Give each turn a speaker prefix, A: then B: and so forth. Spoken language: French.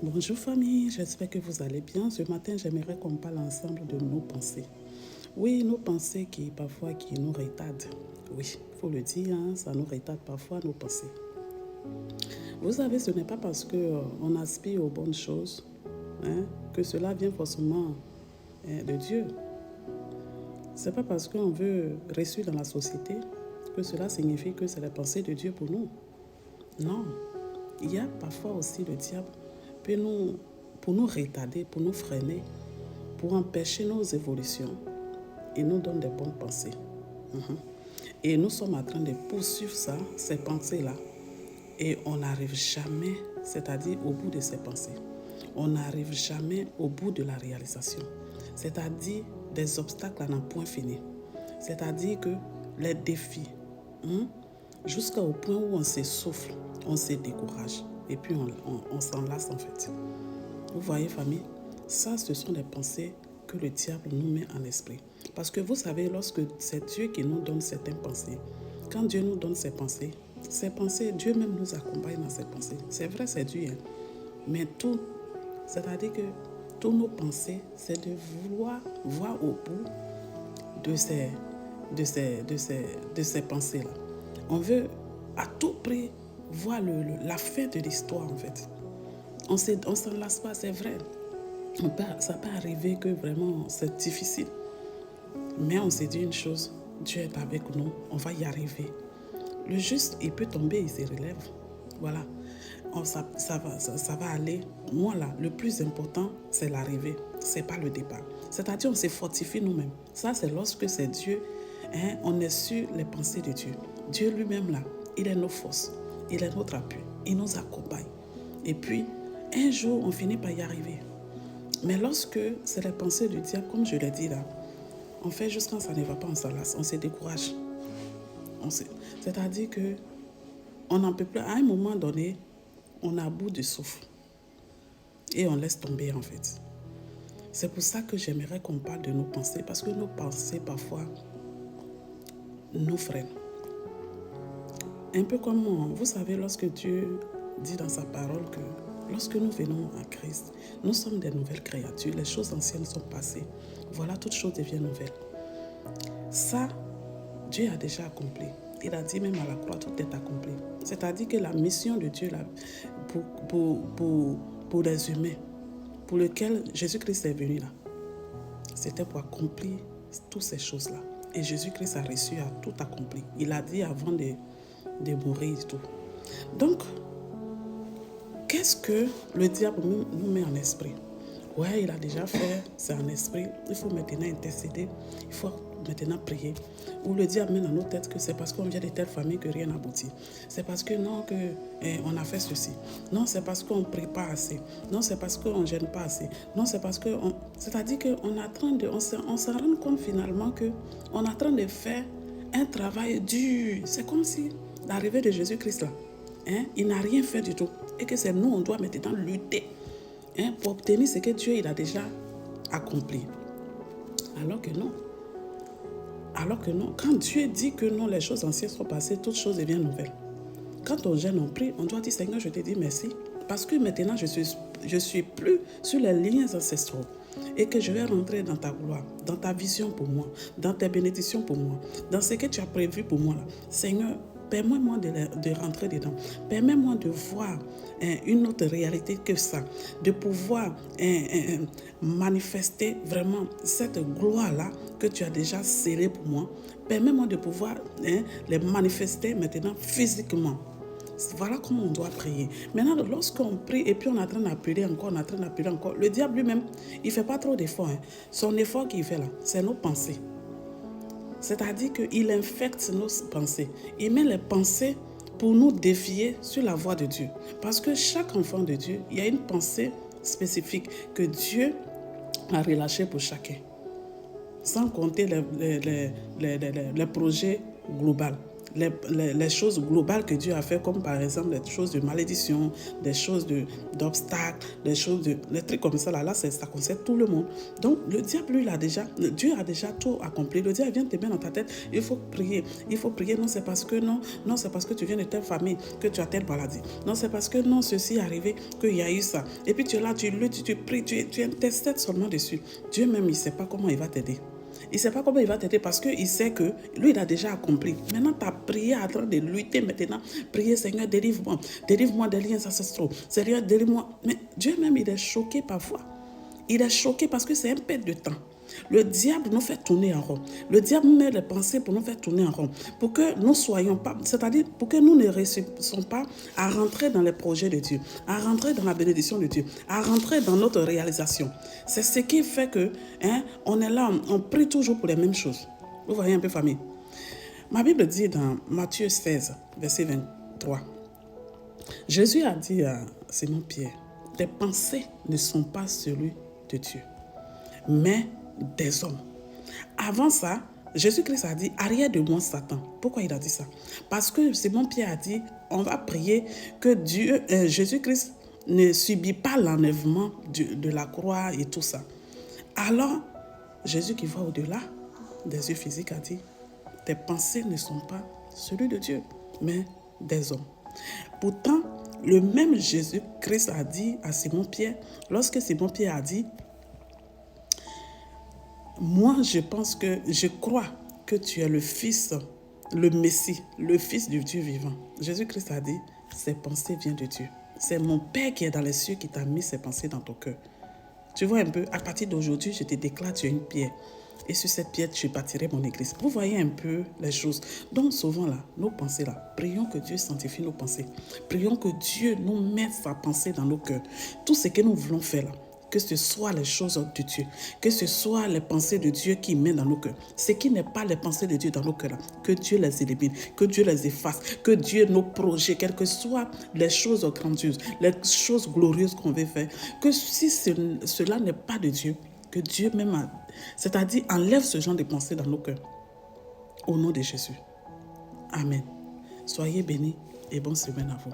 A: Bonjour famille, j'espère que vous allez bien. Ce matin, j'aimerais qu'on parle ensemble de nos pensées. Oui, nos pensées qui nous retardent. Oui, il faut le dire, ça nous retarde parfois nos pensées. Vous savez, ce n'est pas parce qu'on aspire aux bonnes choses que cela vient forcément de Dieu. Ce n'est pas parce qu'on veut réussir dans la société que cela signifie que c'est la pensée de Dieu pour nous. Non, il y a parfois aussi le diable pour nous retarder, pour nous freiner, pour empêcher nos évolutions. Il nous donne des bonnes pensées. Et nous sommes en train de poursuivre ça, ces pensées-là. Et on n'arrive jamais, c'est-à-dire au bout de ces pensées. On n'arrive jamais au bout de la réalisation. C'est-à-dire des obstacles à n'en point fini. C'est-à-dire que les défis, jusqu'au point où on s'essouffle, on se décourage. Et puis on s'en lasse en fait. Vous voyez famille, ça ce sont des pensées que le diable nous met en esprit. Parce que vous savez, lorsque c'est Dieu qui nous donne certaines pensées, quand Dieu nous donne ces pensées, Dieu même nous accompagne dans ces pensées. C'est vrai, c'est Dieu. Mais tout, c'est-à-dire que toutes nos pensées, c'est de vouloir voir au bout de ces pensées-là. On veut à tout prix voir la fin de l'histoire en fait. On ne s'en lasse pas, c'est vrai. Ça peut arriver que vraiment c'est difficile. Mais on s'est dit une chose, Dieu est avec nous, on va y arriver. Le juste, il peut tomber, il se relève. Voilà. Ça va aller. Moi là, le plus important, c'est l'arrivée. C'est pas le départ. C'est-à-dire, on se fortifie nous-mêmes. Ça, c'est lorsque c'est Dieu. On est sur les pensées de Dieu. Dieu lui-même là, il est nos forces. Il est notre appui. Il nous accompagne. Et puis, un jour, on finit par y arriver. Mais lorsque c'est les pensées du diable, comme je l'ai dit là, on fait juste quand ça ne va pas, on s'en lasse, on se décourage. C'est-à-dire que on n'en peut plus. À un moment donné, on a bout de souffle. Et on laisse tomber en fait. C'est pour ça que j'aimerais qu'on parle de nos pensées. Parce que nos pensées, parfois, nous freinent. Un peu comme, vous savez, lorsque Dieu dit dans sa parole que lorsque nous venons à Christ, nous sommes des nouvelles créatures. Les choses anciennes sont passées. Voilà, toutes choses deviennent nouvelles. Ça, Dieu a déjà accompli. Il a dit même à la croix, tout est accompli. C'est-à-dire que la mission de Dieu là, pour les humains, pour lesquels Jésus-Christ est venu là, c'était pour accomplir toutes ces choses-là. Et Jésus-Christ a réussi à tout accomplir. Il a dit avant de mourir et tout. Donc, qu'est-ce que le diable nous met en esprit? Ouais, il a déjà fait, c'est en esprit. Il faut maintenant intercéder. Il faut maintenant prier. Ou le diable met dans nos têtes que c'est parce qu'on vient de telle famille que rien n'aboutit. C'est parce que non, on a fait ceci. Non, c'est parce qu'on ne prie pas assez. Non, c'est parce qu'on ne gêne pas assez. Non, c'est parce que... C'est-à-dire qu'on s'en rend compte finalement qu'on est en train de faire un travail dur. C'est comme si l'arrivée de Jésus-Christ là, il n'a rien fait du tout. Et que c'est nous, on doit maintenant lutter pour obtenir ce que Dieu il a déjà accompli. Alors que non. Quand Dieu dit que non, les choses anciennes sont passées, toutes choses deviennent nouvelles. Quand on gêne, on prie, on doit dire Seigneur, je te dis merci. Parce que maintenant, je suis plus sur les lignes ancestrales. Et que je vais rentrer dans ta gloire, dans ta vision pour moi, dans tes bénédictions pour moi, dans ce que tu as prévu pour moi. Là. Seigneur, permets-moi de rentrer dedans. Permets-moi de voir une autre réalité que ça. De pouvoir manifester vraiment cette gloire-là que tu as déjà scellée pour moi. Permets-moi de pouvoir les manifester maintenant physiquement. Voilà comment on doit prier. Maintenant, lorsqu'on prie et puis on est en train d'appeler encore, le diable lui-même, il ne fait pas trop d'efforts. Son effort qu'il fait là, c'est nos pensées. C'est-à-dire qu'il infecte nos pensées. Il met les pensées pour nous défier sur la voie de Dieu. Parce que chaque enfant de Dieu, il y a une pensée spécifique que Dieu a relâchée pour chacun. Sans compter les projets globaux. les choses globales que Dieu a fait, comme par exemple les choses de malédiction, des choses d'obstacles, les trucs comme ça, là ça concerne tout le monde. Donc, le diable, lui, Dieu a déjà tout accompli. Le diable vient te mettre dans ta tête, il faut prier. Non, c'est parce que c'est parce que tu viens de telle famille que tu as telle maladie. Non, c'est parce que ceci est arrivé qu'il y a eu ça. Et puis tu es là, tu luttes, tu pries, tu intercèdes seulement dessus. Dieu même, il ne sait pas comment il va t'aider. Il ne sait pas comment il va t'aider parce qu'il sait que lui, il a déjà accompli. Maintenant, tu as prié en train de lutter maintenant. Prier, Seigneur, délivre-moi. Délivre-moi des liens ancestraux. Seigneur, délivre-moi. Mais Dieu même, il est choqué parfois. Il est choqué parce que c'est un perte de temps. Le diable nous fait tourner en rond. Le diable met les pensées pour nous faire tourner en rond. Pour que nous soyons pas, c'est-à-dire pour que nous ne réussissions pas à rentrer dans les projets de Dieu, à rentrer dans la bénédiction de Dieu, à rentrer dans notre réalisation. C'est ce qui fait que, on est là, on prie toujours pour les mêmes choses. Vous voyez un peu, famille. Ma Bible dit dans Matthieu 16, verset 23, Jésus a dit à Simon-Pierre, tes pensées ne sont pas celui de Dieu, mais des hommes. Avant ça, Jésus-Christ a dit, arrière de moi, Satan. Pourquoi il a dit ça? Parce que Simon-Pierre a dit, on va prier que Jésus-Christ ne subit pas l'enlèvement de la croix et tout ça. Alors, Jésus qui voit au-delà des yeux physiques a dit, tes pensées ne sont pas celui de Dieu, mais des hommes. Pourtant, le même Jésus-Christ a dit à Simon-Pierre, lorsque Simon-Pierre a dit, moi, je crois que tu es le Fils, le Messie, le Fils du Dieu vivant. Jésus-Christ a dit, ces pensées viennent de Dieu. C'est mon Père qui est dans les cieux qui t'a mis ces pensées dans ton cœur. Tu vois un peu, à partir d'aujourd'hui, je te déclare, tu es une pierre. Et sur cette pierre, je bâtirai mon église. Vous voyez un peu les choses. Donc souvent là, nos pensées là, prions que Dieu sanctifie nos pensées. Prions que Dieu nous mette sa pensée dans nos cœurs. Tout ce que nous voulons faire là, que ce soit les choses de Dieu, que ce soit les pensées de Dieu qui mènent dans nos cœurs. Ce qui n'est pas les pensées de Dieu dans nos cœurs là, que Dieu les élimine, que Dieu les efface, que Dieu nos projets, quelles que soient les choses grandioses, les choses glorieuses qu'on veut faire, que si cela n'est pas de Dieu, que Dieu même, c'est-à-dire enlève ce genre de pensées dans nos cœurs. Au nom de Jésus. Amen. Soyez bénis et bonne semaine à vous.